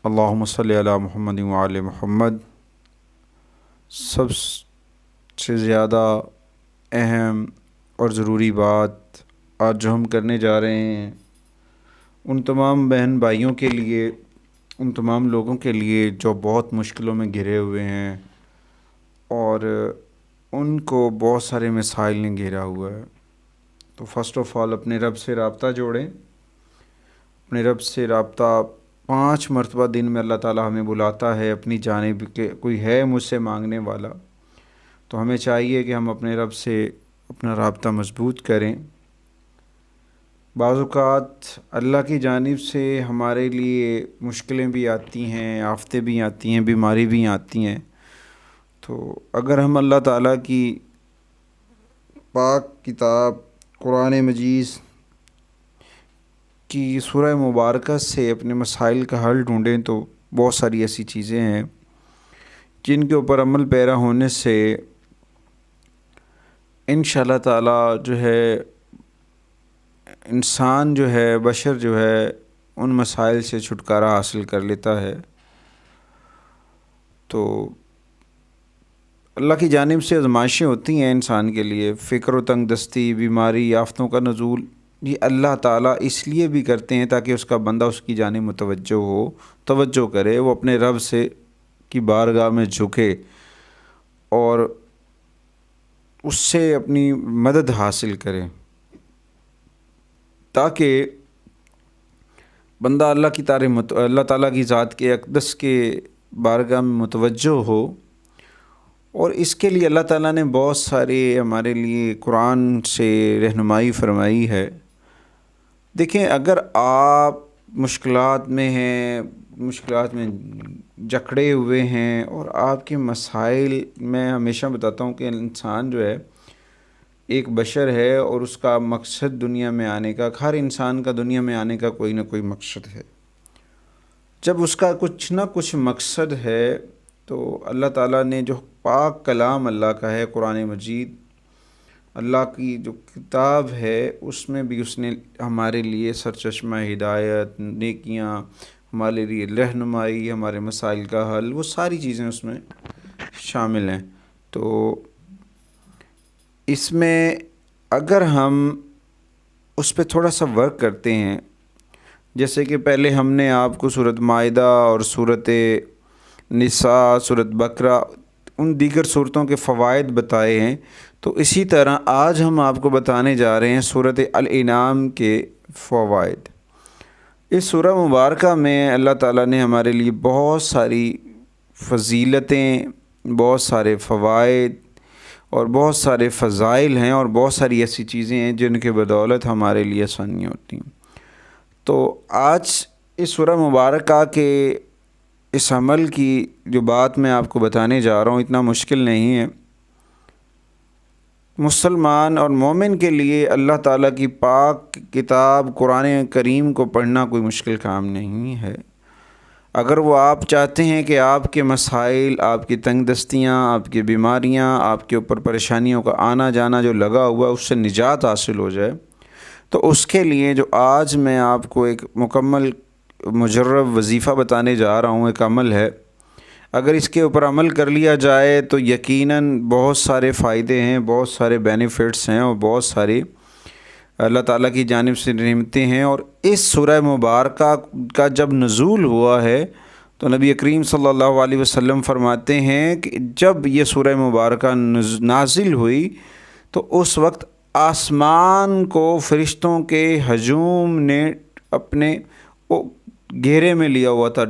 اللہم صلی علی محمد وعلی محمد۔ سب سے زیادہ اہم اور ضروری بات آج جو ہم کرنے جا رہے ہیں ان تمام بہن بھائیوں کے لیے، ان تمام لوگوں کے لیے جو بہت مشکلوں میں گھرے ہوئے ہیں اور ان کو بہت سارے مسائل نے گھیرا ہوا ہے، تو فرسٹ آف آل اپنے رب سے رابطہ جوڑیں۔ اپنے رب سے رابطہ 5 مرتبہ دن میں اللہ تعالیٰ ہمیں بلاتا ہے اپنی جانب کہ کوئی ہے مجھ سے مانگنے والا، تو ہمیں چاہیے کہ ہم اپنے رب سے اپنا رابطہ مضبوط کریں۔ بعض اوقات اللہ کی جانب سے ہمارے لیے مشکلیں بھی آتی ہیں، آفتیں بھی آتی ہیں، بیماری بھی آتی ہیں، تو اگر ہم اللہ تعالیٰ کی پاک کتاب قرآن مجید کی سورہ مبارکہ سے اپنے مسائل کا حل ڈھونڈیں تو بہت ساری ایسی چیزیں ہیں جن کے اوپر عمل پیرا ہونے سے انشاءاللہ تعالیٰ جو ہے انسان جو ہے، بشر جو ہے، ان مسائل سے چھٹکارا حاصل کر لیتا ہے۔ تو اللہ کی جانب سے آزمائشیں ہوتی ہیں انسان کے لیے، فکر و تنگ دستی، بیماری، آفتوں کا نزول، یہ اللہ تعالیٰ اس لیے بھی کرتے ہیں تاکہ اس کا بندہ اس کی جانب متوجہ ہو، توجہ کرے، وہ اپنے رب سے کی بارگاہ میں جھکے اور اس سے اپنی مدد حاصل کرے، تاکہ بندہ اللہ تعالیٰ کی ذات کے اقدس کے بارگاہ میں متوجہ ہو۔ اور اس کے لیے اللہ تعالیٰ نے بہت سارے ہمارے لیے قرآن سے رہنمائی فرمائی ہے۔ دیکھیں، اگر آپ مشکلات میں ہیں، مشکلات میں جکڑے ہوئے ہیں اور آپ کے مسائل، میں ہمیشہ بتاتا ہوں کہ انسان جو ہے ایک بشر ہے اور اس کا مقصد دنیا میں آنے کا، ہر انسان کا دنیا میں آنے کا کوئی نہ کوئی مقصد ہے۔ جب اس کا کچھ نہ کچھ مقصد ہے تو اللہ تعالیٰ نے جو پاک کلام اللہ کا ہے قرآن مجید، اللہ کی جو کتاب ہے، اس میں بھی اس نے ہمارے لیے سرچشمہ ہدایت، نیکیاں، ہمارے لیے رہنمائی، ہمارے مسائل کا حل، وہ ساری چیزیں اس میں شامل ہیں۔ تو اس میں اگر ہم اس پہ تھوڑا سا ورک کرتے ہیں، جیسے کہ پہلے ہم نے آپ کو سورۃ مائدہ اور سورۃ نساء، سورۃ بقرہ، ان دیگر صورتوں کے فوائد بتائے ہیں، تو اسی طرح آج ہم آپ کو بتانے جا رہے ہیں سورۃ الانعام کے فوائد۔ اس سورہ مبارکہ میں اللہ تعالیٰ نے ہمارے لیے بہت ساری فضیلتیں، بہت سارے فوائد اور بہت سارے فضائل ہیں، اور بہت ساری ایسی چیزیں ہیں جن کے بدولت ہمارے لیے آسانیاں ہوتی ہیں۔ تو آج اس سورہ مبارکہ کے اس عمل کی جو بات میں آپ کو بتانے جا رہا ہوں اتنا مشکل نہیں ہے۔ مسلمان اور مومن کے لیے اللہ تعالیٰ کی پاک کتاب قرآن کریم کو پڑھنا کوئی مشکل کام نہیں ہے۔ اگر وہ آپ چاہتے ہیں کہ آپ کے مسائل، آپ کی تنگ دستیاں، آپ کی بیماریاں، آپ کے اوپر پریشانیوں کا آنا جانا جو لگا ہوا ہے اس سے نجات حاصل ہو جائے، تو اس کے لیے جو آج میں آپ کو ایک مکمل مجرب وظیفہ بتانے جا رہا ہوں، ایک عمل ہے، اگر اس کے اوپر عمل کر لیا جائے تو یقیناً بہت سارے فائدے ہیں، بہت سارے بینیفٹس ہیں اور بہت ساری اللہ تعالیٰ کی جانب سے نعمتیں ہیں۔ اور اس سورہ مبارکہ کا جب نزول ہوا ہے تو نبی کریم صلی اللہ علیہ وسلم فرماتے ہیں کہ جب یہ سورہ مبارکہ نازل ہوئی تو اس وقت آسمان کو فرشتوں کے ہجوم نے اپنے گھیرے میں لیا ہوا تھا۔